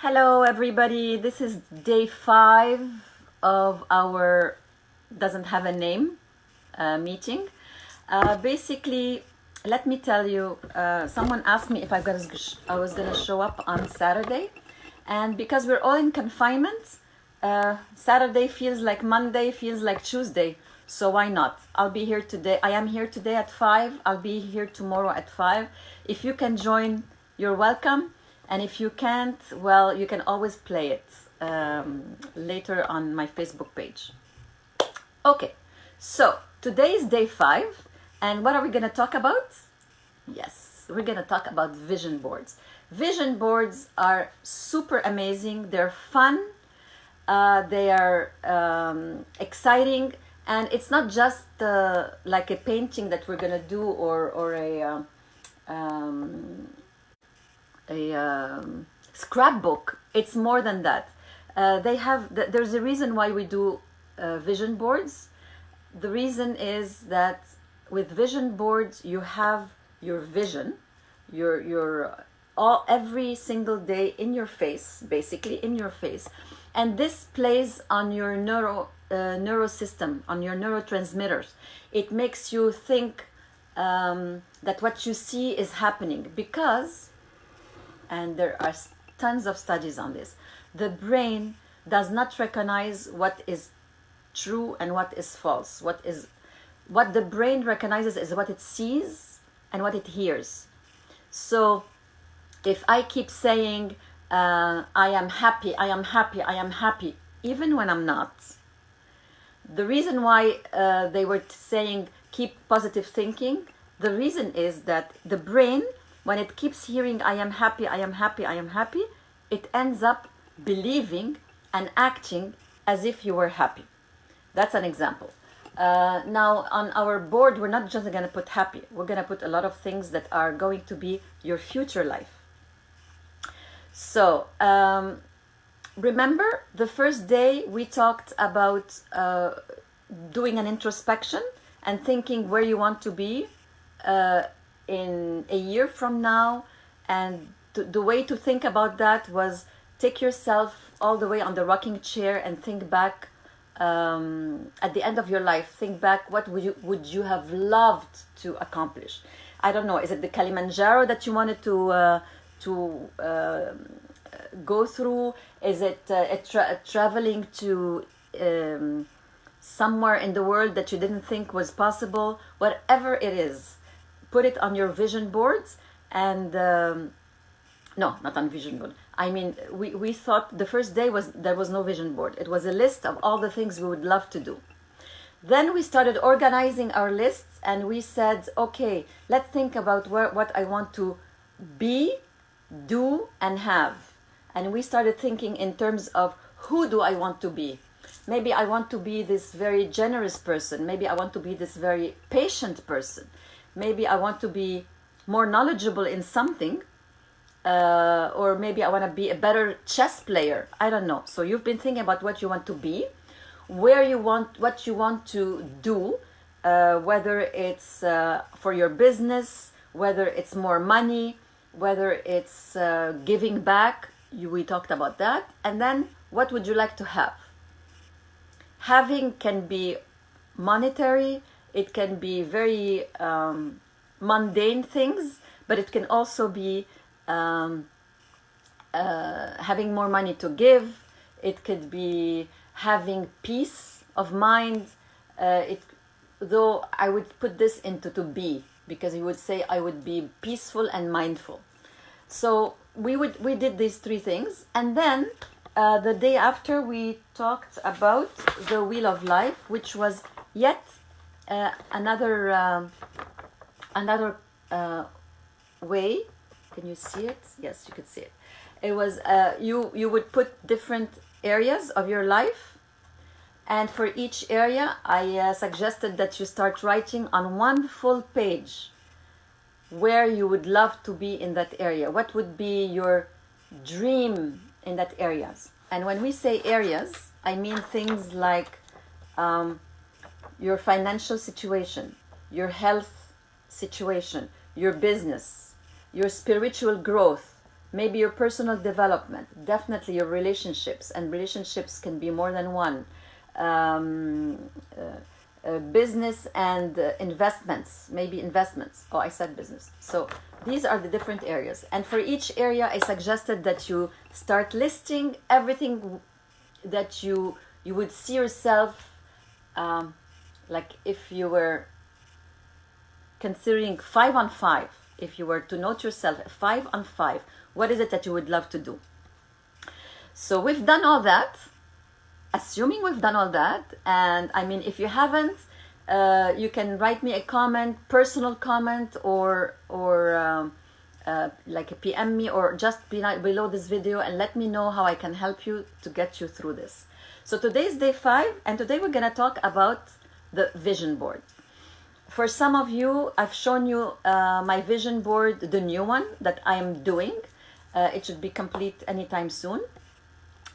Hello everybody, this is day 5 of our doesn't have a name meeting. Basically, let me tell you, someone asked me if I was going to show up on Saturday, and because we're all in confinement, Saturday feels like Monday, feels like Tuesday, so why not? I'll be here today. I am here today at 5. I'll be here tomorrow at 5. If you can join, you're welcome. And if you can't, well, you can always play it later on my Facebook page. Okay, so today is day 5. And what are we going to talk about? Yes, we're going to talk about vision boards. Vision boards are super amazing. They're fun. They are exciting. And it's not just like a painting that we're going to do or a scrapbook. It's more than that. There's a reason why we do vision boards. The reason is that with vision boards you have your vision, every single day in your face, basically in your face, and this plays on your neurosystem, on your neurotransmitters. It makes you think that what you see is happening because, and there are tons of studies on this, the brain does not recognize what is true and what is false. What the brain recognizes is what it sees and what it hears. So if I keep saying I am happy, I am happy, I am happy, even when I'm not, the reason why they were saying keep positive thinking, the reason is that the brain, when it keeps hearing I am happy, I am happy, I am happy, it ends up believing and acting as if you were happy. That's an example. Now on our board, we're not just going to put happy. We're going to put a lot of things that are going to be your future life. So remember the first day we talked about doing an introspection and thinking where you want to be in a year from now, and the way to think about that was take yourself all the way on the rocking chair and think back at the end of your life. Think back, what would you have loved to accomplish? I don't know, is it the Kilimanjaro that you wanted to go through? Is it traveling to somewhere in the world that you didn't think was possible? Whatever it is, put it on your vision boards. And no, not on vision board. I mean, we thought the first day there was no vision board. It was a list of all the things we would love to do. Then we started organizing our lists, and we said, okay, let's think about what I want to be, do, and have. And we started thinking in terms of who do I want to be? Maybe I want to be this very generous person. Maybe I want to be this very patient person. Maybe I want to be more knowledgeable in something. Or maybe I want to be a better chess player. I don't know. So you've been thinking about what you want to be, what you want to do, whether it's for your business, whether it's more money, whether it's giving back. We talked about that. And then what would you like to have? Having can be monetary. It can be very mundane things, but it can also be having more money to give. It could be having peace of mind. Though I would put this into to be, because he would say I would be peaceful and mindful. So we did these 3 things, and then the day after we talked about the Wheel of Life, which was yet another way. Can you see it? Yes, you could see it. It was you would put different areas of your life, and for each area I suggested that you start writing on one full page where you would love to be in that area. What would be your dream in that areas? And when we say areas, I mean things like your financial situation, your health situation, your business, your spiritual growth, maybe your personal development, definitely your relationships, and relationships can be more than one. Um, Business and investments, maybe investments. Oh, I said business. So these are the different areas. And for each area, I suggested that you start listing everything that you would see yourself, like if you were considering 5 on 5, if you were to note yourself 5 on 5, what is it that you would love to do? So we've done all that. Assuming we've done all that, and I mean, if you haven't, you can write me a comment, personal comment, or like a PM me, or just below this video, and let me know how I can help you to get you through this. So today is day 5, and today we're gonna talk about the vision board. For some of you, I've shown you my vision board, the new one that I'm doing. It should be complete anytime soon.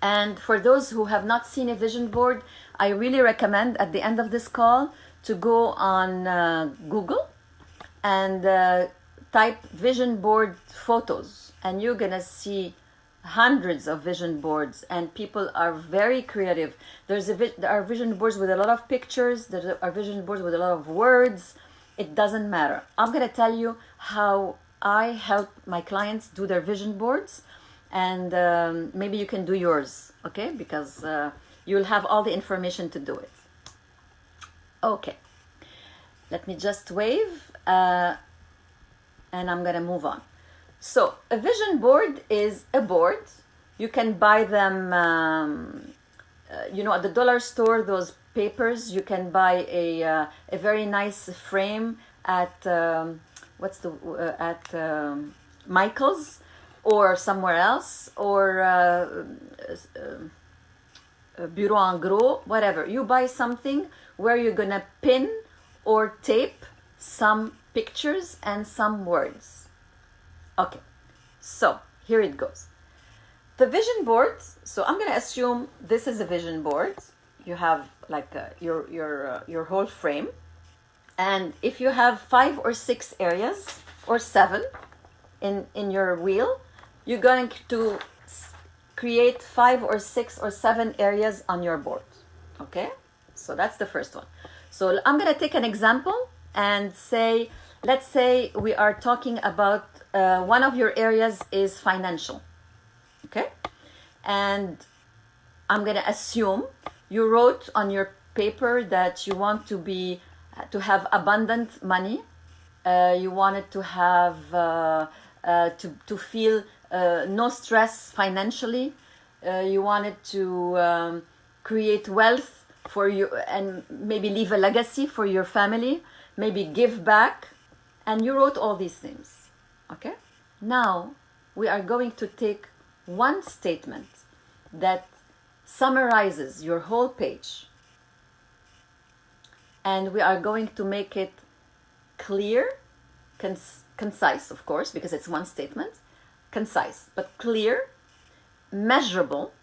And for those who have not seen a vision board, I really recommend at the end of this call to go on Google and type vision board photos, and you're gonna see hundreds of vision boards, and people are very creative. There are vision boards with a lot of pictures, there are vision boards with a lot of words. It doesn't matter. I'm gonna tell you how I help my clients do their vision boards, and maybe you can do yours, okay? Because you'll have all the information to do it. Okay, let me just wave, and I'm gonna move on. So a vision board is a board. You can buy them, at the dollar store, those papers. You can buy a very nice frame at Michael's, or somewhere else, or Bureau en Gros, whatever. You buy something where you're gonna pin or tape some pictures and some words. Okay, so here it goes. The vision board, so I'm gonna assume this is a vision board. You have like your whole frame, and if you have 5 or 6 areas, or 7 in your wheel, you're going to create 5 or 6 or 7 areas on your board. Okay, so that's the first one. So I'm going to take an example and say, let's say we are talking about one of your areas is financial. Okay, and I'm going to assume you wrote on your paper that you want to have abundant money. You wanted to have to feel no stress financially. You wanted to create wealth for you, and maybe leave a legacy for your family, maybe give back, and you wrote all these things. Okay, now we are going to take one statement that summarizes your whole page, and we are going to make it clear, concise, of course, because it's one statement, concise but clear, measurable,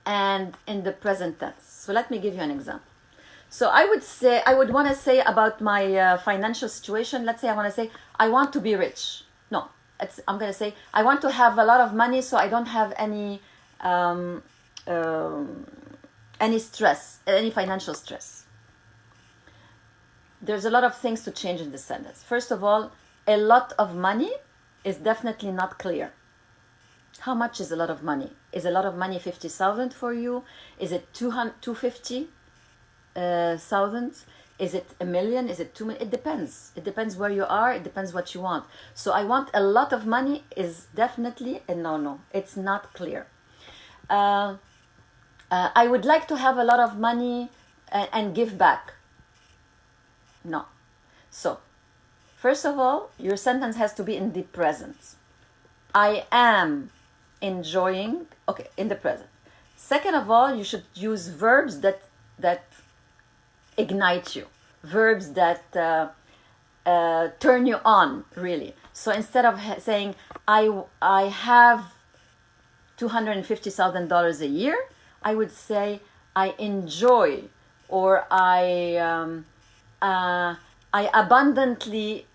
and in the present tense. So let me give you an example. So I would want to say about my financial situation, let's say I want to say, I want to be rich. No, I'm going to say, I want to have a lot of money so I don't have any stress, any financial stress. There's a lot of things to change in this sentence. First of all, a lot of money is definitely not clear. How much is a lot of money? Is a lot of money 50,000 for you? Is it 250,000? Is it a million? Is it 2 million? It depends. It depends where you are. It depends what you want. So I want a lot of money is definitely a no. It's not clear. I would like to have a lot of money and give back. No. So, first of all, your sentence has to be in the present. I am enjoying, okay, in the present. Second of all, you should use verbs that ignite you, verbs that turn you on, really. So instead of saying, I have $250,000 a year, I would say, I enjoy, or I abundantly,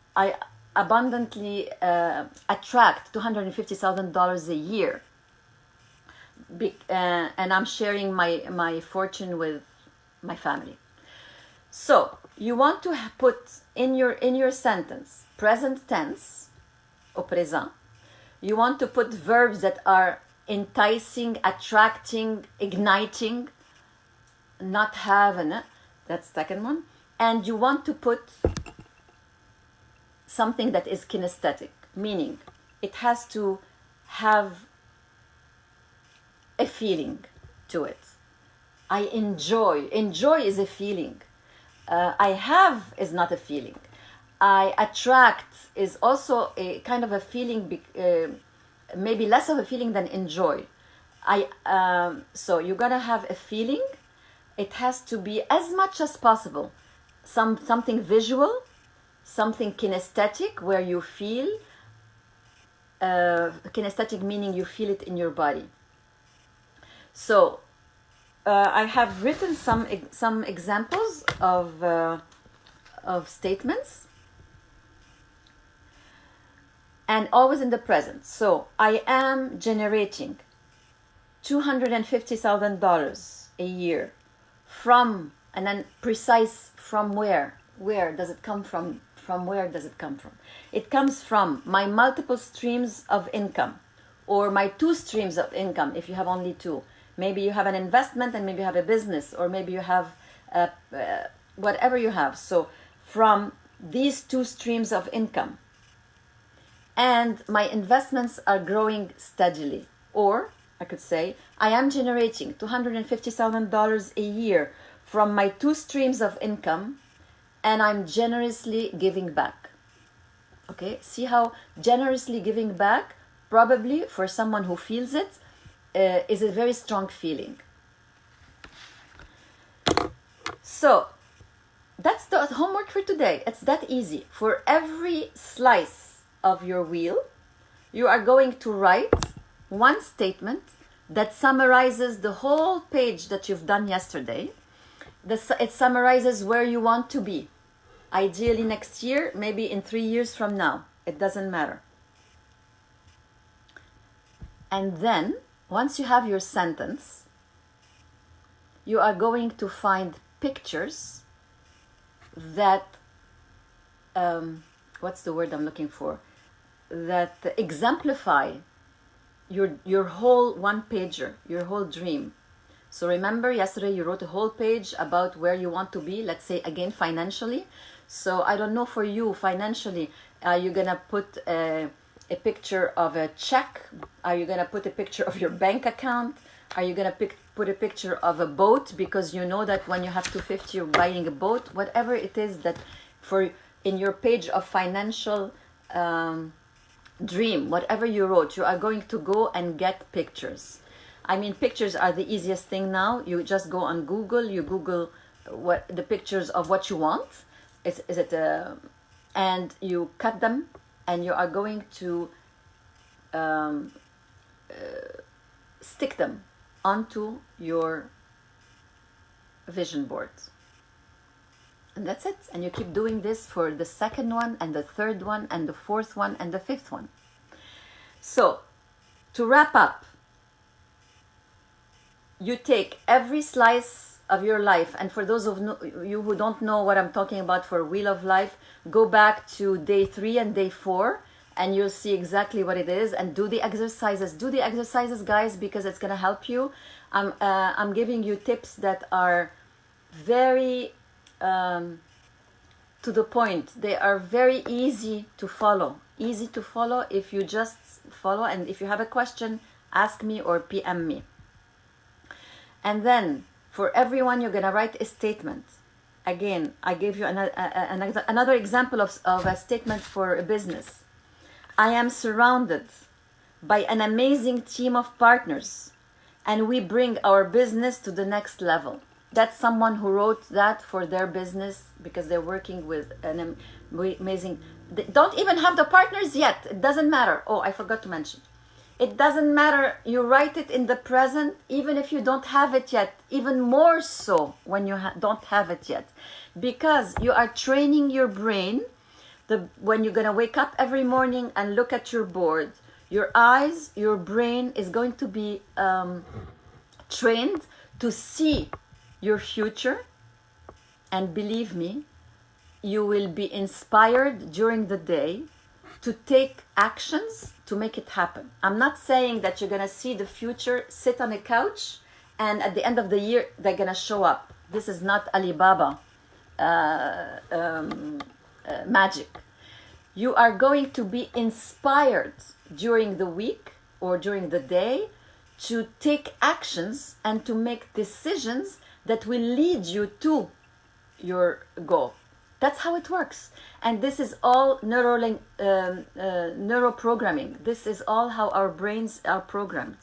abundantly attract $250,000 a year, and I'm sharing my fortune with my family. So you want to put in your sentence present tense, au présent. You want to put verbs that are enticing, attracting, igniting, not having, that's the second one. And you want to put something that is kinesthetic, meaning it has to have a feeling to it. I enjoy. Enjoy is a feeling. I have is not a feeling. I attract is also a kind of a feeling, maybe less of a feeling than enjoy. So you're gonna have a feeling. It has to be as much as possible something visual, something kinesthetic, where you feel. Kinesthetic meaning you feel it in your body. So I have written some examples of statements, and always in the present. So I am generating $250,000 a year from, and then precise from where. Where does it come from? From where does it come from? It comes from my multiple streams of income, or my 2 streams of income if you have only 2. Maybe you have an investment, and maybe you have a business, or maybe you have whatever you have. So from these 2 streams of income, and my investments are growing steadily. Or I could say, I am generating $250,000 a year from my 2 streams of income, and I'm generously giving back. Okay, see how generously giving back, probably for someone who feels it, is a very strong feeling. So that's the homework for today. It's that easy. For every slice of your wheel, you are going to write one statement that summarizes the whole page that you've done yesterday. It summarizes where you want to be. Ideally next year, maybe in 3 years from now. It doesn't matter. And then, once you have your sentence, you are going to find pictures that, what's the word I'm looking for? That exemplify your whole one-pager, your whole dream. So remember, yesterday you wrote a whole page about where you want to be, let's say again financially. So I don't know for you financially, are you gonna put a picture of a check? Are you gonna put a picture of your bank account? Are you gonna put a picture of a boat, because you know that when you have 250 you're buying a boat? Whatever it is that for in your page of financial dream, whatever you wrote, you are going to go and get pictures. I mean, pictures are the easiest thing now. You just go on Google, you Google what the pictures of what you want. And you cut them, and you are going to stick them onto your vision board. And that's it. And you keep doing this for the second one, and the third one, and the fourth one, and the fifth one. So, to wrap up, you take every slice of your life, and for those of you who don't know what I'm talking about for Wheel of Life, go back to day 3 and day 4, and you'll see exactly what it is, and do the exercises. Do the exercises, guys, because it's going to help you. I'm giving you tips that are very to the point. They are very easy to follow. Easy to follow if you just follow, and if you have a question, ask me or PM me. And then for everyone, you're going to write a statement. Again, I gave you another example of a statement for a business. I am surrounded by an amazing team of partners, and we bring our business to the next level. That's someone who wrote that for their business, because they're working with an amazing... They don't even have the partners yet. It doesn't matter. Oh, I forgot to mention. It doesn't matter. You write it in the present, even if you don't have it yet. Even more so when you don't have it yet. Because you are training your brain when you're gonna wake up every morning and look at your board, your eyes, your brain is going to be trained to see your future, and believe me, you will be inspired during the day to take actions to make it happen. I'm not saying that you're gonna see the future, sit on a couch, and at the end of the year they're gonna show up. This is not Alibaba magic. You are going to be inspired during the week or during the day to take actions and to make decisions that will lead you to your goal. That's how it works. And this is all neuroprogramming. This is all how our brains are programmed.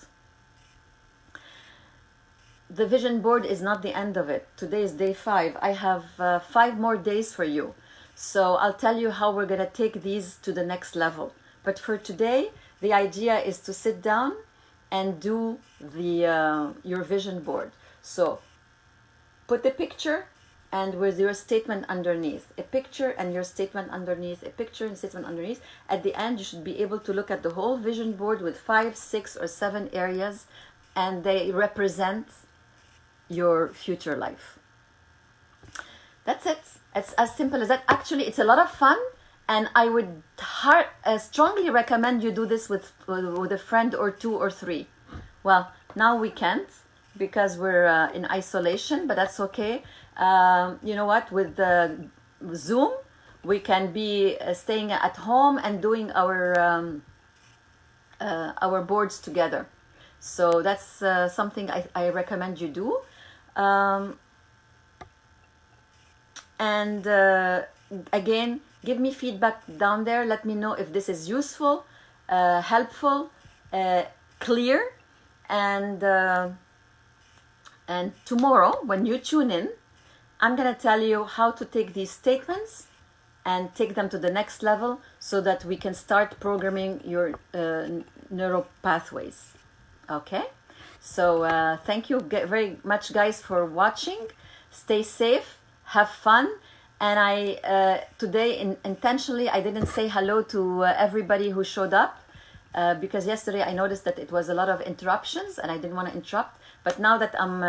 The vision board is not the end of it. Today is day 5. I have 5 more days for you. So I'll tell you how we're going to take these to the next level. But for today, the idea is to sit down and do your vision board. So put the picture and with your statement underneath. A picture and your statement underneath. A picture and statement underneath. At the end, you should be able to look at the whole vision board with 5, 6, or 7 areas, and they represent your future life. That's it. It's as simple as that. Actually, it's a lot of fun, and I would strongly recommend you do this with a friend or 2 or 3. Well, now we can't because we're in isolation, but that's okay. You know what? With the Zoom, we can be staying at home and doing our boards together. So that's something I recommend you do. And again, give me feedback down there. Let me know if this is useful, helpful, clear, and tomorrow when you tune in, I'm gonna tell you how to take these statements and take them to the next level so that we can start programming your neural pathways. Okay, so thank you very much, guys, for watching. Stay safe, have fun, and I today intentionally I didn't say hello to everybody who showed up because yesterday I noticed that it was a lot of interruptions and I didn't want to interrupt. But now that I'm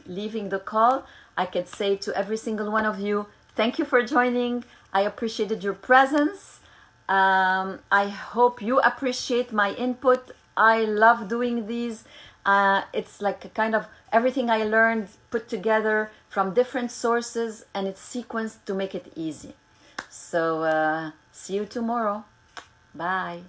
leaving the call, I could say to every single one of you, thank you for joining. I appreciated your presence. I hope you appreciate my input. I love doing these. It's like a kind of everything I learned put together from different sources, and it's sequenced to make it easy. So see you tomorrow. Bye.